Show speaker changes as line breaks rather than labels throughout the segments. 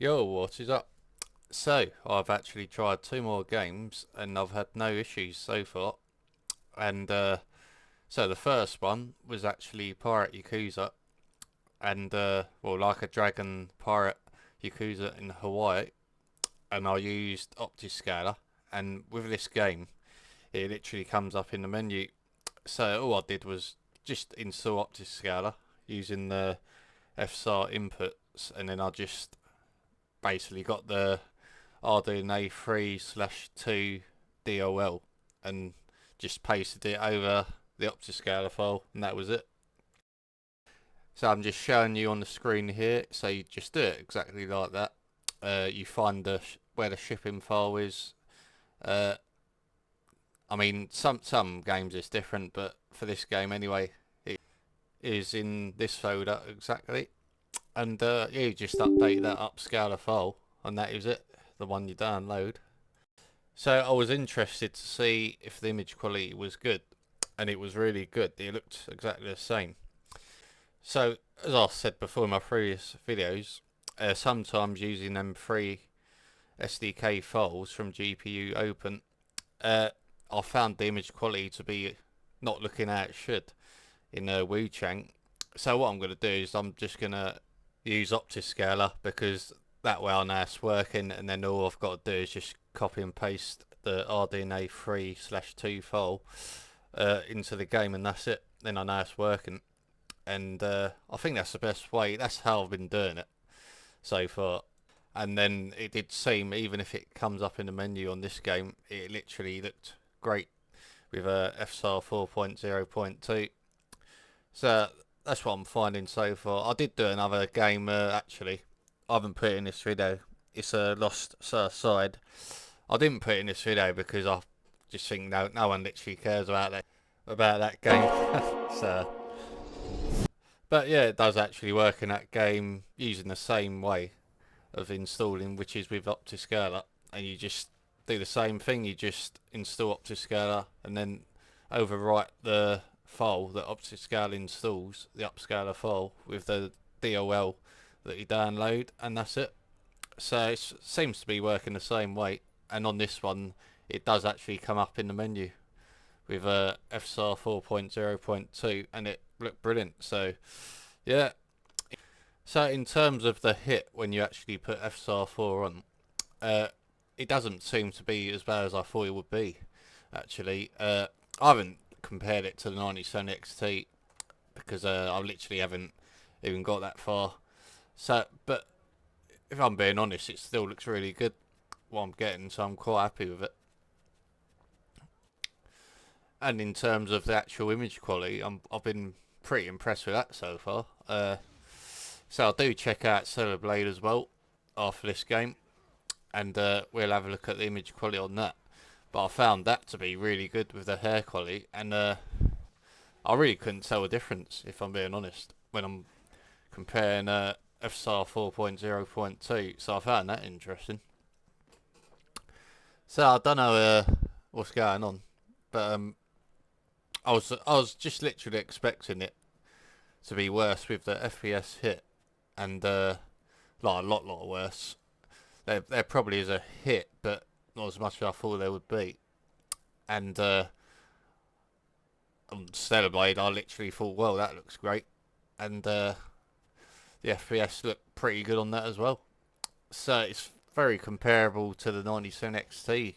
Yo, what is up? So, I've actually tried two more games and I've had no issues so far. And so the first one was actually Pirate Yakuza and well, like a dragon pirate Yakuza in Hawaii. And I used OptiScaler, and with this game, it literally comes up in the menu. So all I did was just install OptiScaler using the FSR inputs, and then I just basically got the RDNA 3/2 DOL and just pasted it over the OptiScaler file, and that was it. So I'm just showing you on the screen here. So you just do it exactly like that. You find where the shipping file is. Uh, I mean, some games it's different, but for this game anyway, it is in this folder exactly. And yeah, you just update that upscaler file, and that is it. The one you download. So I was interested to see if the image quality was good, and it was really good. It looked exactly the same. So as I said before in my previous videos, sometimes using them free SDK files from GPU Open, I found the image quality to be not looking how it should in Wuchang. So what I'm going to do is I'm just going to use OptiScaler, because that way I know it's working, and then all I've got to do is just copy and paste the RDNA 3/2 file into the game, and that's it. Then I know it's working, and I think that's the best way. That's how I've been doing it so far. And then it did seem, even if it comes up in the menu on this game, it literally looked great with FSR 4.0.2. So that's what I'm finding so far. I did do another game actually. I haven't put it in this video. It's a Lost Side. I didn't put it in this video because I just think no one literally cares about that game. So, but yeah, it does actually work in that game using the same way of installing, which is with OptiScaler, and you just do the same thing. You just install OptiScaler and then overwrite the file that OptiScaler installs, the upscaler file, with the DOL that you download, and that's it. So it seems to be working the same way, and on this one it does actually come up in the menu with FSR 4.0.2, and it looked brilliant. So yeah. So in terms of the hit, when you actually put FSR 4 on, it doesn't seem to be as bad as I thought it would be. Actually, I haven't compared it to the 97 XT because I literally haven't even got that far. So, but if I'm being honest, it still looks really good what I'm getting, so I'm quite happy with it. And in terms of the actual image quality, I've been pretty impressed with that so far. So I do check out Stellar Blade as well after this game, and we'll have a look at the image quality on that. But I found that to be really good with the hair quality, and I really couldn't tell the difference, if I'm being honest, when I'm comparing FSR 4.0.2. So I found that interesting. So I don't know what's going on, but I was just literally expecting it to be worse with the FPS hit, and like a lot worse. There probably is a hit, but not as much as I thought there would be. And on Stellar Blade, I literally thought, well, that looks great, and the FPS looked pretty good on that as well. So it's very comparable to the 97 XT.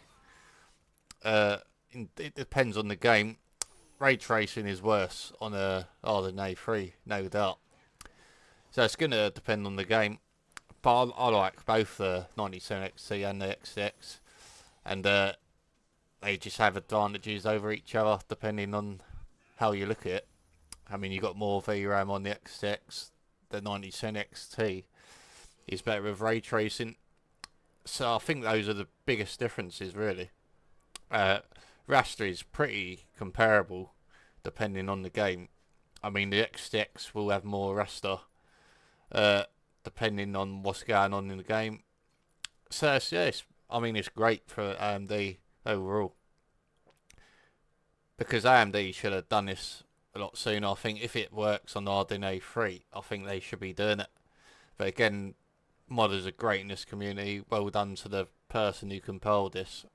It depends on the game. Ray tracing is worse on a RDNA 3, no doubt. So it's going to depend on the game. But I like both the 97 XT and the XTX, and they just have advantages over each other depending on how you look at it. I mean, you got more VRAM on the XTX. The 97 XT is better with ray tracing. So I think those are the biggest differences, really. Raster is pretty comparable depending on the game. I mean, the XTX will have more raster depending on what's going on in the game. So I mean, it's great for AMD overall, because AMD should have done this a lot sooner. I think if it works on RDNA 3, I think they should be doing it. But again, modders are great in this community. Well done to the person who compiled this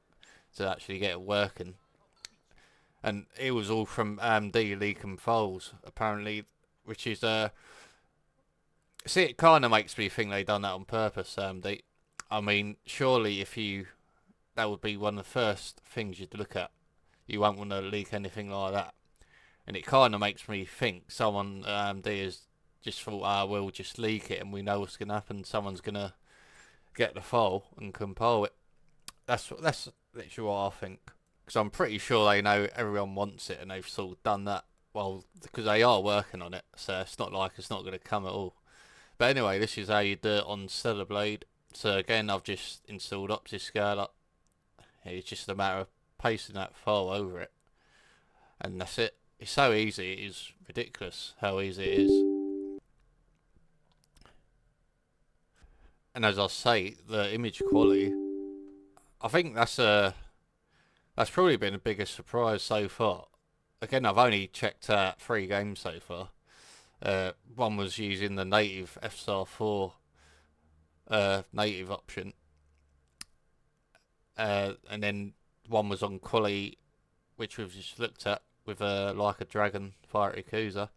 to actually get it working. And it was all from AMD leaking files, apparently, which is see, it kind of makes me think they done that on purpose, AMD. I mean, surely that would be one of the first things you'd look at. You won't want to leak anything like that. And it kind of makes me think someone at AMD has just thought, we'll just leak it and we know what's going to happen. Someone's going to get the file and compile it. That's literally what I think. Because I'm pretty sure they know everyone wants it and they've sort of done that. Well, because they are working on it, so it's not like it's not going to come at all. But anyway, this is how you do it on Stellar Blade. So again, I've just installed OptiScaler. It's just a matter of pasting that file over it. And that's it. It's so easy, it is ridiculous how easy it is. And as I say, the image quality, I think that's probably been the biggest surprise so far. Again, I've only checked out 3 games so far. One was using the native FSR 4 native option, and then one was on quality, which we've just looked at with like a dragon fire accuser,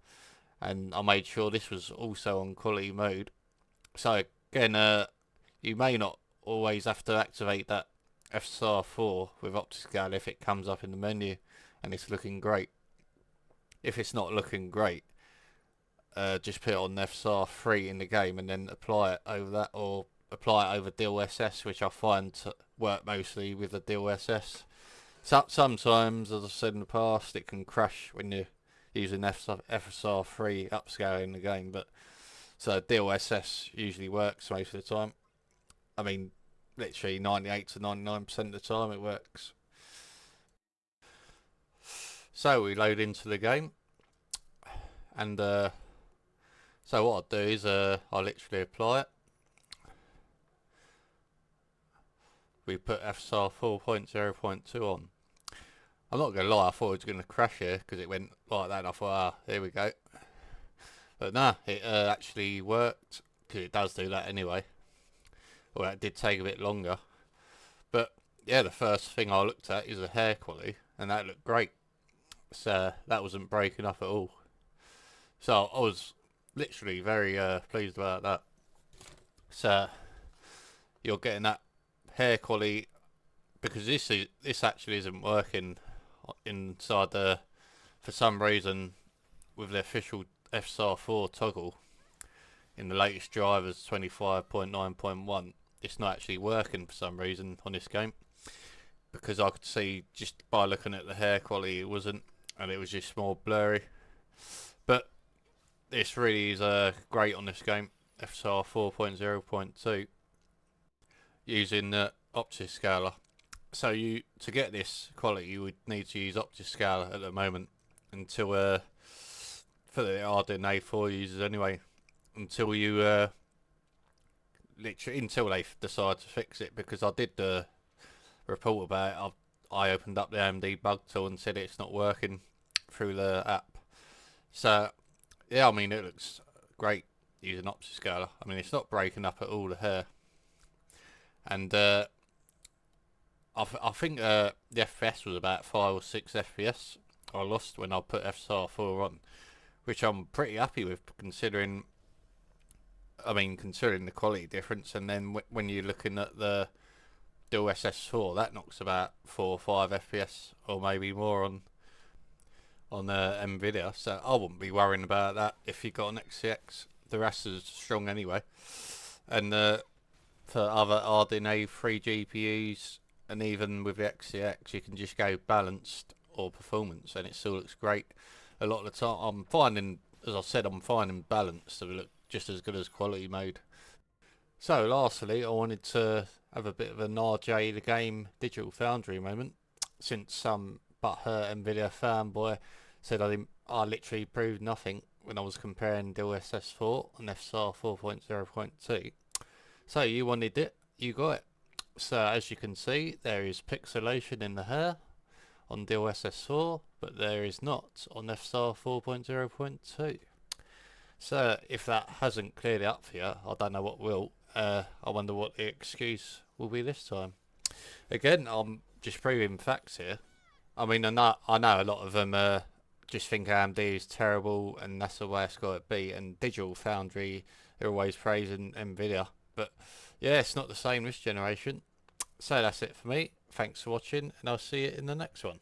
and I made sure this was also on quality mode. So again, you may not always have to activate that FSR 4 with OptiScaler if it comes up in the menu and it's looking great. If it's not looking great, just put it on FSR 3 in the game and then apply it over that, or apply it over DLSS, which I find to work mostly with the DLSS. Sometimes, as I've said in the past, it can crash when you're using FSR 3 upscaler in the game, but so DLSS usually works most of the time. I mean, literally 98 to 99% of the time it works. So we load into the game, and so what I'll do is I'll literally apply it. We put FSR 4.0.2 on. I'm not going to lie, I thought it was going to crash here because it went like that and I thought, here we go. But nah, it actually worked, because it does do that anyway. Well, it did take a bit longer. But yeah, the first thing I looked at is the hair quality, and that looked great. So that wasn't breaking up at all. So I was literally very pleased about that. So you're getting that hair quality, because this actually isn't working inside for some reason with the official FSR 4 toggle in the latest drivers 25.9.1. It's not actually working for some reason on this game, because I could see just by looking at the hair quality it wasn't, and it was just more blurry. But this really is great on this game, FSR 4.0.2, using the OptiScaler. So to get this quality you would need to use OptiScaler at the moment until for the RDNA 4 users anyway, until you literally until they decide to fix it, because I did the report about it. I opened up the AMD bug tool and said it's not working through the app. So yeah, I mean, it looks great using OptiScaler. I mean, it's not breaking up at all, the hair. And I think the FPS was about 5 or 6 FPS I lost when I put FSR 4 on, which I'm pretty happy with, considering the quality difference. And then when you're looking at the DLSS 4, that knocks about 4 or 5 FPS or maybe more on Nvidia. So I wouldn't be worrying about that if you got an XCX. The rest is strong anyway. And for other RDNA 3 GPUs, and even with the XCX, you can just go balanced or performance and it still looks great. A lot of the time I'm finding, as I said, I'm finding balanced to look just as good as quality mode. So lastly, I wanted to have a bit of an RJTHEGAME Digital Foundry moment, since some butthurt Nvidia fanboy said I literally proved nothing when I was comparing DLSS 4 and FSR 4.0.2. So you wanted it, you got it. So as you can see, there is pixelation in the hair on DLSS 4, but there is not on FSR 4.0.2. So if that hasn't cleared it up for you, I don't know what will. I wonder what the excuse will be this time. Again, I'm just proving facts here. I mean, I know a lot of them just think AMD is terrible and that's the way it's got to be, and Digital Foundry are always praising Nvidia. But yeah, it's not the same this generation. So that's it for me. Thanks for watching, and I'll see you in the next one.